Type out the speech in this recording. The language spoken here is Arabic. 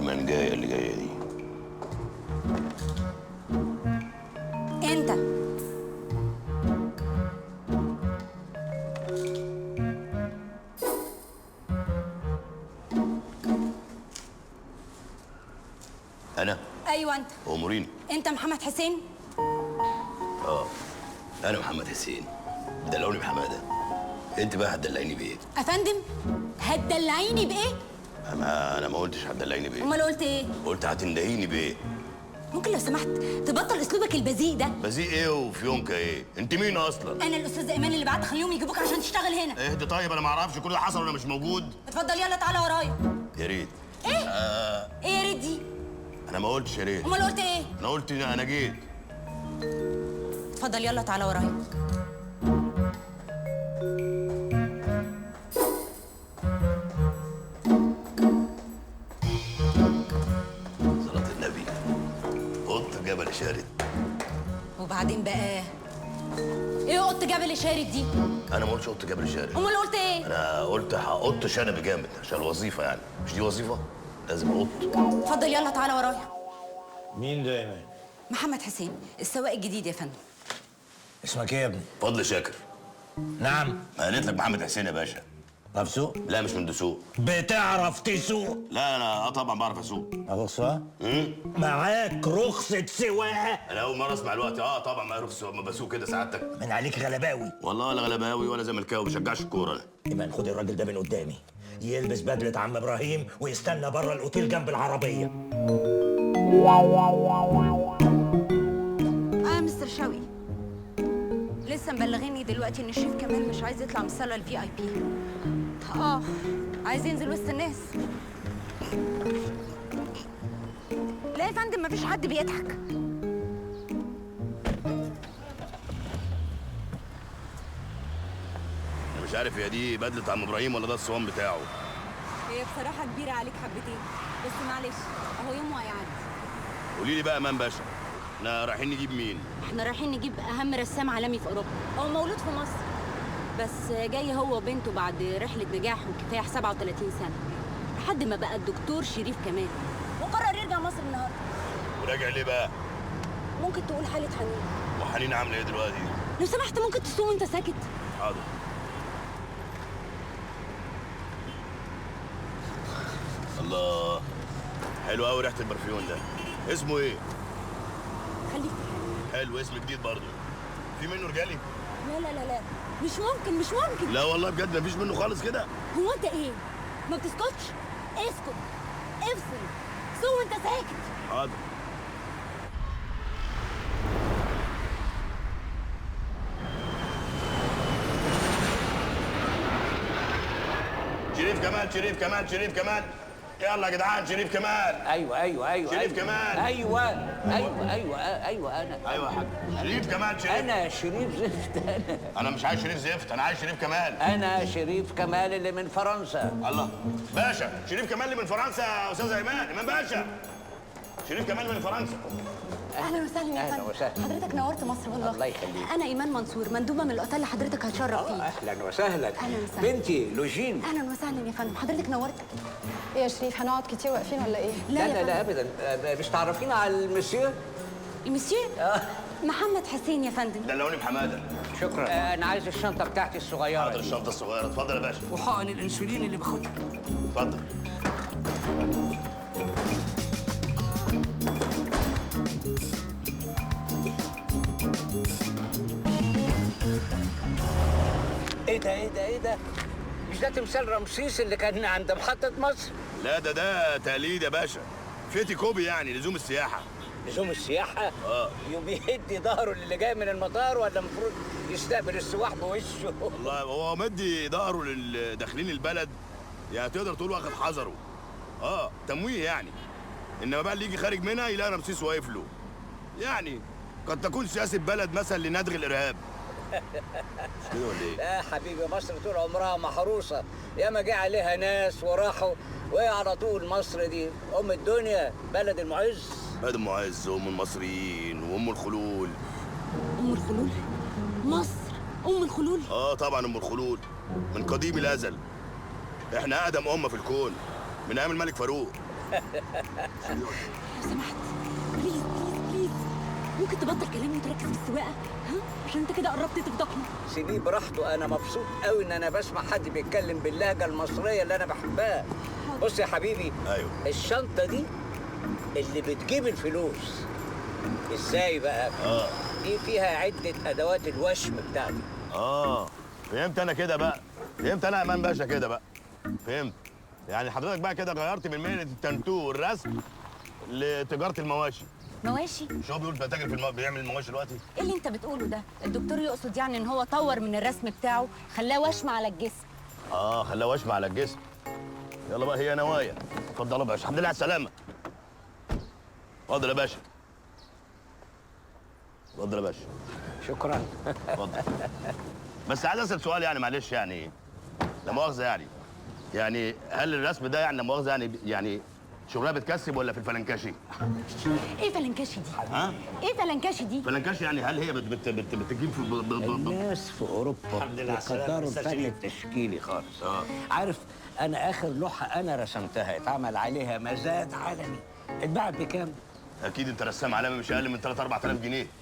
المنجايه اللي جايه دي. انت انا؟ ايوه انت. اموريني. انت محمد حسين؟ اه انا محمد حسين، دلعوني بحماده. انت بقى هتدلعيني بايه؟ افندم هتدلعيني بايه؟ انا ما قلتش هتدلعيني بايه. امال قلت ايه؟ قلت هتندهيني بايه. ممكن لو سمحت تبطل اسلوبك البذيء ده؟ بذيء ايه وفيونكه ايه؟ انت مين اصلا؟ انا الاستاذ ايمان اللي بعت خليهم يجيبوك عشان تشتغل هنا. اهدي طيب، انا ما اعرفش كل ده حصل وانا مش موجود. اتفضل يلا تعالى ورايا. يا ريت. ايه؟ ايه يا ريت دي؟ انا ما قلتش يا ريت. امال قلت ايه؟ انا قلت انا جيت. اتفضل يلا تعالى ورايا. صلاة النبي. قط جبل شارد. وبعدين بقى ايه قط جبل شارد دي؟ انا ما قلتش قط جبل شارد. امال قلت ايه؟ انا قلت هقط شنب جامد عشان الوظيفه، يعني مش دي وظيفه؟ لازم اقط. اتفضل يلا تعالى ورايا. مين ده يا مان؟ محمد حسين السواق الجديد يا فندم. اسمك ايه يا ابني؟ فضل شاكر. نعم. ما قالت لك محمد حسين يا باشا. تعرف تسوق؟ لا مش من دسوق. بتعرف تسوق؟ لا انا طبعا بعرف اسوق. معاك رخصة؟ معاك رخصة سواقة؟ انا اول مره اسمع الوقت. طبعا ما رخص ما بسوق كده سعادتك. من عليك غلباوي. والله ولا غلباوي ولا زملكاوي، ما بشجعش الكوره انا. ايمان خد الراجل ده من قدامي، يلبس بدلة عم ابراهيم ويستنى بره الاوتيل جنب العربية. مستر شوقي لسه مبلغيني دلوقتي ان الشيف كمال مش عايز يطلع من الصاله الفي اي بي. عايز ينزل وسط الناس. لا يا فندم مفيش حد بيضحك. انا مش عارف هي دي بدله عم ابراهيم ولا ده الصوان بتاعه. هي بصراحه كبيره عليك حبتين بس معلش اهو يوم وهيعدي. قولي لي بقى امان باشا، احنا رايحين نجيب مين؟ احنا رايحين نجيب اهم رسام عالمي في اوروبا. هو مولود في مصر بس جاي هو وبنته بعد رحله نجاح وكفاح 37 سنه لحد ما بقى الدكتور شريف كمال وقرر يرجع مصر النهارده. وراجع ليه بقى؟ ممكن تقول حاله حنين. وحنين عامله ايه دلوقتي؟ لو سمحت ممكن تسوق وانت ساكت؟ حاضر. الله، حلو قوي ريحه البرفيون ده. اسمه ايه؟ خليك حلو، اسم جديد برضه. في منه رجالي؟ لا لا لا لا مش ممكن مش ممكن. لا والله بجد مفيش منه خالص كده. هو انت ايه؟ ما بتسكتش؟ اسكت افصل سوق وانت ساكت. حاضر. شريف كمال شريف كمال شريف كمال، يلا يا جدعان شريف كمال. ايوه شريف كمال. ايوه انا ايوه يا حاج. شريف كمال شريف. انا شريف زفت. انا مش عايز شريف زفت، انا عايز شريف كمال. انا شريف كمال اللي من فرنسا. الله باشا، شريف كمال اللي من فرنسا يا استاذ ايمان باشا. شريف كمال من فرنسا. اهلا وسهلا يا أهلا فندم. وسهلا. حضرتك نورت مصر والله. الله يخليك. انا ايمان منصور مندوبه من الاوتيل اللي حضرتك هتشرف فيه. اهلا وسهلا. أهلاً وسهلاً. بنتي لوجين. اهلا وسهلا يا فندم. حضرتك نورت. ايه يا شريف هنقعد كتير واقفين ولا ايه؟ لا يا لا فندم. ابدا. مش تعرفين على المسيو؟ المسيو محمد حسين يا فندم. دلعوني بحماده. شكرا. انا عايز الشنطه بتاعتي الصغيره حاضر، دي. الشنطه الصغيره. اتفضل يا باشا. وحقن الانسولين اللي باخدها. اتفضل. ايه ده؟ مش ده تمثال رمسيس اللي كان عند محطة مصر؟ لا ده تقليد يا باشا، فيتي كوبي يعني لزوم السياحه. لزوم السياحة؟ يوم يهدي ظهره للي جاي من المطار ولا المفروض يستقبل السواح بوشه؟ والله هو مدي ظهره للداخلين البلد، يعني تقدر تقول واخد حذره. تمويه يعني. انما بقى اللي يجي خارج منها يلاقي رمسيس واقف له. يعني قد تكون سياسه بلد مثلا لندغ الارهاب. مش كده ولا ايه؟ لا حبيبي، مصر طول عمرها محروسة، ياما جه عليها ناس وراحوا، وهي على طول مصر دي أم الدنيا، بلد المعز. بلد المعز وأم المصريين وأم الخلول. ام الخلول؟ مصر ام الخلول؟ طبعا أم الخلول من قديم الأزل. احنا أقدم أمة في الكون من أيام الملك فاروق. لو سمحت، بليز بليز بليز، ممكن تبطل كلامي وتركز في السواقه؟ ها؟ عشان انت كده قربت تفضحني. سيبيه براحته، انا مبسوط قوي ان انا بسمع حد بيتكلم باللهجه المصريه اللي انا بحبها. بص يا حبيبي، ايوه الشنطه دي اللي بتجيب الفلوس. ازاي بقى؟ دي فيها عده ادوات الوشم بتاعتي. فهمت انا كده بقى، فهمت انا يا امان باشا كده بقى، فهمت. يعني حضرتك بقى كده غيرت من مهنه التنتو والرسم لتجاره المواشي. مواشي؟ مش هو بيقول بتاجر في بيعمل المواشي دلوقتي؟ ايه اللي انت بتقوله ده؟ الدكتور يقصد يعني ان هو طور من الرسم بتاعه، خلاه وشم على الجسم. خلاه وشم على الجسم. يلا بقى، هي نوايا. اتفضل يا باشا، الحمد لله على السلامه. اتفضل يا باشا. اتفضل يا باشا. شكرا. اتفضل. بس عايز اسال سؤال، يعني معلش، يعني لا مؤاخذه، يعني هل الرسم ده يعني لا مؤاخذه يعني شغلها بتكسب ولا في الفلنكاشي؟ ايه فلنكاشي دي؟ ها؟ ايه فلنكاشي دي؟ فلنكاشي يعني هل هي بتجيب في الناس في اوروبا الحمد لله على السلامة، بيقدروا أستاذ الفن شريف. التشكيلي خالص. عارف، انا اخر لوحه انا رسمتها اتعمل عليها مزاد عالمي، اتباعت بكام؟ اكيد انت رسام عالمي، مش اقل من 3 4000 جنيه.